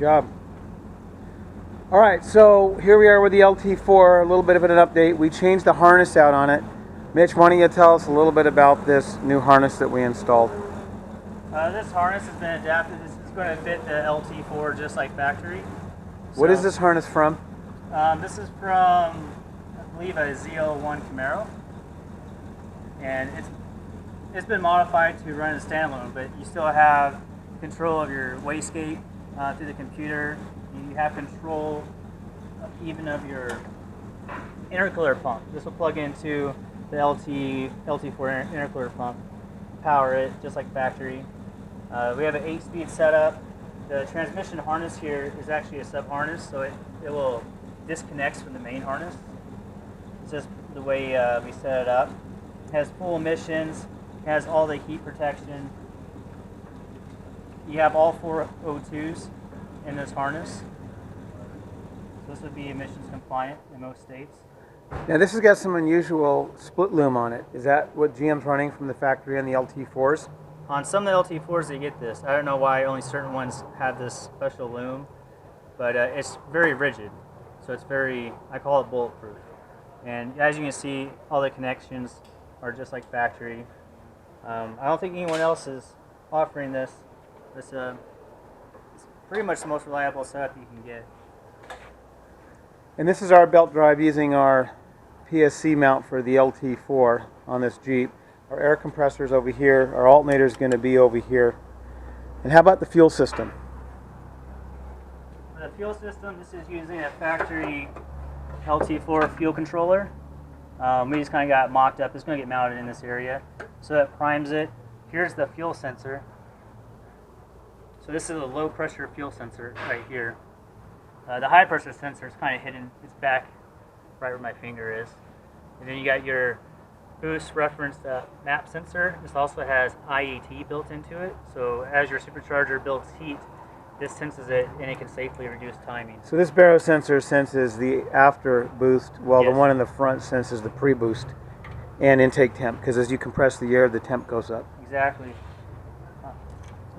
job. All right, so here we are with the LT4, a little bit of an update. We changed the harness out on it. Mitch, why don't you tell us a little bit about this new harness that we installed? This harness has been adapted. This is going to fit the LT4 just like factory. What is this harness from? This is from, I believe, a ZL1 Camaro. And it's been modified to run as standalone, but you still have control of your wastegate through the computer. You have control even of your intercooler pump. This will plug into the LT4 intercooler pump, power it just like factory. We have an 8-speed setup. The transmission harness here is actually a sub harness, so it will disconnect from the main harness. It's just the way we set it up. It has full emissions, has all the heat protection. You have all 4 O2s in this harness. So this would be emissions compliant in most states. Now this has got some unusual split loom on it. Is that what GM's running from the factory on the LT4s? On some of the LT4s they get this. I don't know why only certain ones have this special loom, but it's very rigid. So it's very, I call it bulletproof. And as you can see, all the connections are just like factory. I don't think anyone else is offering this. It's pretty much the most reliable setup you can get. And this is our belt drive using our PSC mount for the LT4 on this Jeep. Our air compressor's over here, our alternator's going to be over here. And how about the fuel system? For the fuel system, this is using a factory LT4 fuel controller. We just kind of got mocked up. It's going to get mounted in this area. So that primes it. Here's the fuel sensor. So this is a low pressure fuel sensor right here. The high pressure sensor is kind of hidden. It's back right where my finger is. And then you got your boost reference map sensor. This also has IET built into it. So as your supercharger builds heat, this senses it and it can safely reduce timing. So this baro sensor senses the after boost, while Yes. the one in the front senses the pre-boost and intake temp, because as you compress the air, the temp goes up. Exactly.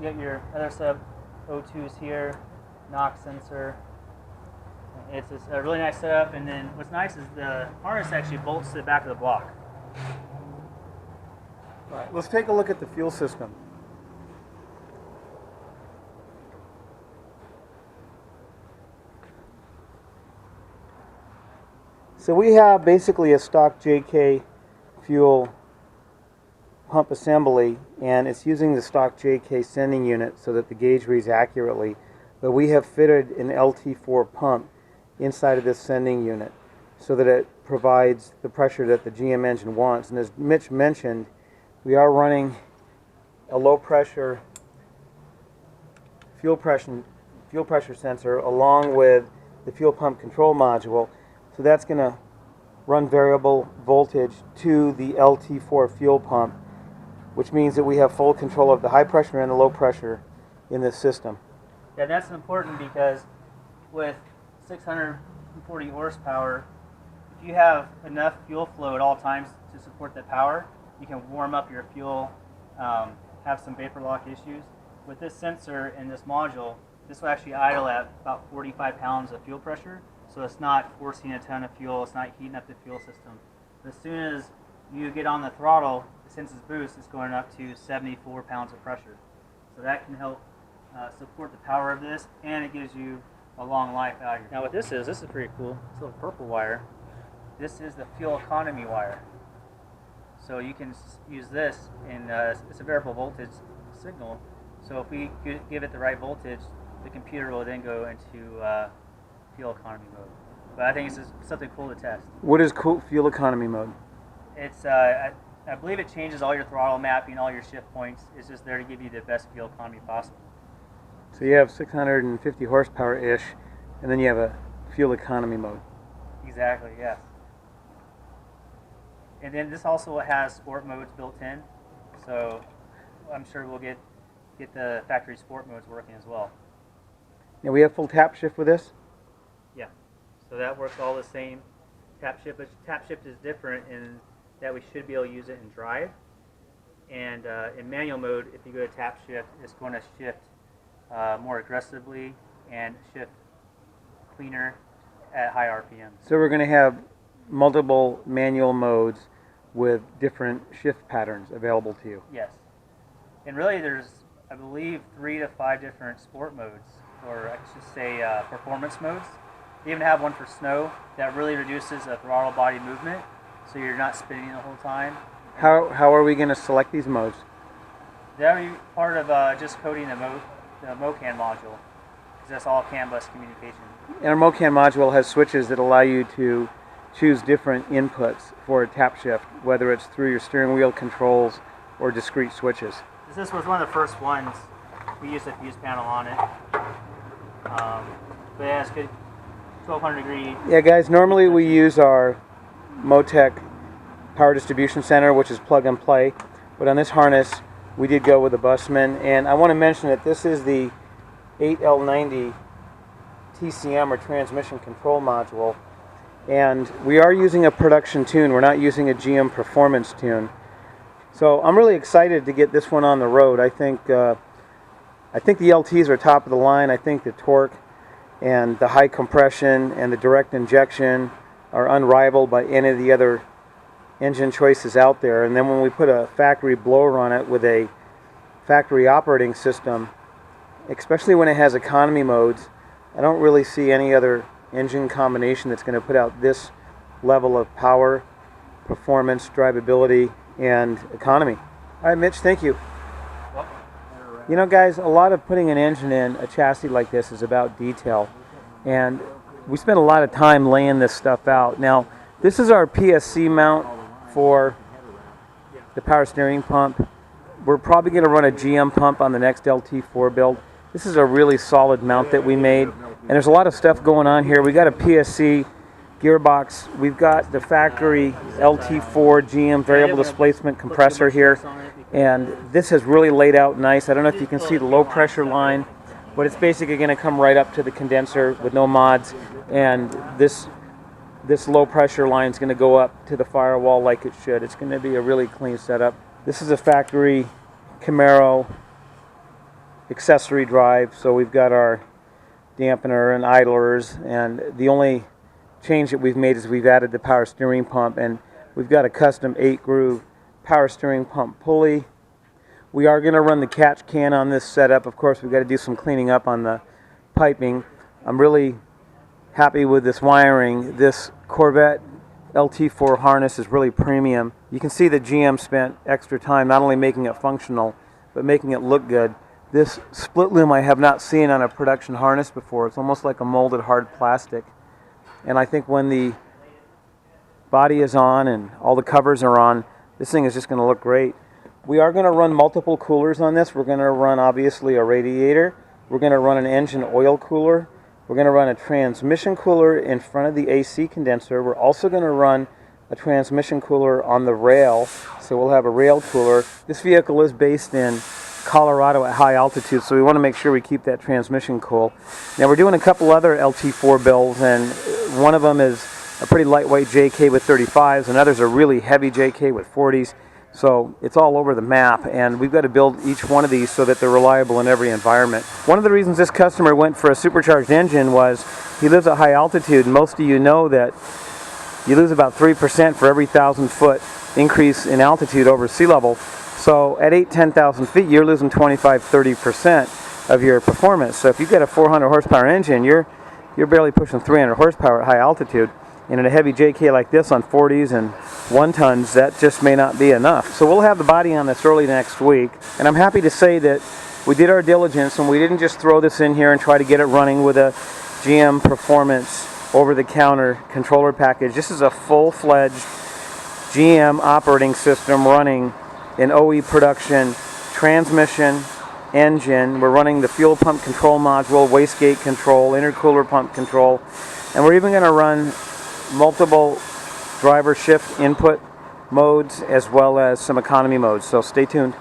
You got your other sub O2s here, NOx sensor. It's a really nice setup, and then what's nice is the harness actually bolts to the back of the block. All right, let's take a look at the fuel system. So we have basically a stock JK fuel pump assembly, and it's using the stock JK sending unit so that the gauge reads accurately. But we have fitted an LT4 pump inside of this sending unit so that it provides the pressure that the GM engine wants. And as Mitch mentioned, we are running a low pressure fuel pressure sensor along with the fuel pump control module. So that's going to run variable voltage to the LT4 fuel pump, which means that we have full control of the high pressure and the low pressure in this system. Yeah, that's important because with 640 horsepower, if you have enough fuel flow at all times to support the power, you can warm up your fuel, have some vapor lock issues. With this sensor and this module, this will actually idle at about 45 pounds of fuel pressure, so it's not forcing a ton of fuel, it's not heating up the fuel system. But as soon as you get on the throttle, it senses boost, it's going up to 74 pounds of pressure. So that can help support the power of this, and it gives you a long life out of your. Now what this is pretty cool. It's a little purple wire. This is the fuel economy wire. So you can use this, and it's a variable voltage signal. So if we give it the right voltage, the computer will then go into fuel economy mode. But I think it's just something cool to test. What is fuel economy mode? It's I believe it changes all your throttle mapping, all your shift points. It's just there to give you the best fuel economy possible. So you have 650 horsepower-ish, and then you have a fuel economy mode. Exactly, yes. And then this also has sport modes built in, so I'm sure we'll get the factory sport modes working as well. Now we have full tap shift with this? Yeah, so that works all the same. Tap shift is different in that we should be able to use it in drive. And in manual mode, if you go to tap shift, it's going to shift more aggressively and shift cleaner at high RPMs. So we're going to have multiple manual modes with different shift patterns available to you. Yes. And really there's, I believe, 3 to 5 different sport modes, or I should say performance modes. They even have one for snow that really reduces the throttle body movement, so you're not spinning the whole time. How are we going to select these modes? That would be part of just coding the MoCAN module, because that's all CAN bus communication. And our MoCAN module has switches that allow you to choose different inputs for a tap shift, whether it's through your steering wheel controls or discrete switches. This was one of the first ones. We used a fuse panel on it. But yeah, it's good. 1200 degree. Yeah, guys, normally we use our Motec power distribution center, which is plug and play. But on this harness, we did go with a Busman. And I want to mention that this is the 8L90 TCM, or transmission control module. And we are using a production tune. We're not using a GM performance tune. So I'm really excited to get this one on the road. I think the LTs are top of the line. I think the torque and the high compression and the direct injection are unrivaled by any of the other engine choices out there. And then when we put a factory blower on it with a factory operating system, especially when it has economy modes, I don't really see any other engine combination that's going to put out this level of power, performance, drivability, and economy. All right, Mitch, thank you. You know, guys, a lot of putting an engine in a chassis like this is about detail, and we spent a lot of time laying this stuff out. Now, this is our PSC mount for the power steering pump. We're probably going to run a GM pump on the next LT4 build. This is a really solid mount that we made, and there's a lot of stuff going on here. We got a PSC gearbox. We've got the factory LT4 GM variable displacement compressor here, and this has really laid out nice. I don't know if you can see the low pressure line, but it's basically going to come right up to the condenser with no mods, and this low pressure line is going to go up to the firewall like it should. It's going to be a really clean setup. This is a factory Camaro accessory drive, so we've got our dampener and idlers, and the only change that we've made is we've added the power steering pump, and we've got a custom 8-groove power steering pump pulley. We are going to run the catch can on this setup. Of course, we've got to do some cleaning up on the piping. I'm really happy with this wiring. This Corvette LT4 harness is really premium. You can see that GM spent extra time not only making it functional, but making it look good. This split loom I have not seen on a production harness before. It's almost like a molded hard plastic. And I think when the body is on and all the covers are on, this thing is just going to look great. We are going to run multiple coolers on this. We're going to run, obviously, a radiator. We're going to run an engine oil cooler. We're going to run a transmission cooler in front of the AC condenser. We're also going to run a transmission cooler on the rail, so we'll have a rail cooler. This vehicle is based in Colorado at high altitude, so we want to make sure we keep that transmission cool. Now we're doing a couple other LT4 builds, and one of them is a pretty lightweight JK with 35s, and others are really heavy JK with 40s. So it's all over the map, and we've got to build each one of these so that they're reliable in every environment. One of the reasons this customer went for a supercharged engine was he lives at high altitude, and most of you know that you lose about 3% for every 1,000-foot increase in altitude over sea level. So at 10,000 feet, you're losing 25-30% of your performance. So if you've got a 400 horsepower engine, you're barely pushing 300 horsepower at high altitude. And in a heavy JK like this on 40s and 1-tons, that just may not be enough. So we'll have the body on this early next week. And I'm happy to say that we did our diligence, and we didn't just throw this in here and try to get it running with a GM Performance over-the-counter controller package. This is a full-fledged GM operating system running in OE production, transmission, engine. We're running the fuel pump control module, wastegate control, intercooler pump control, and we're even going to run multiple driver shift input modes as well as some economy modes. So stay tuned.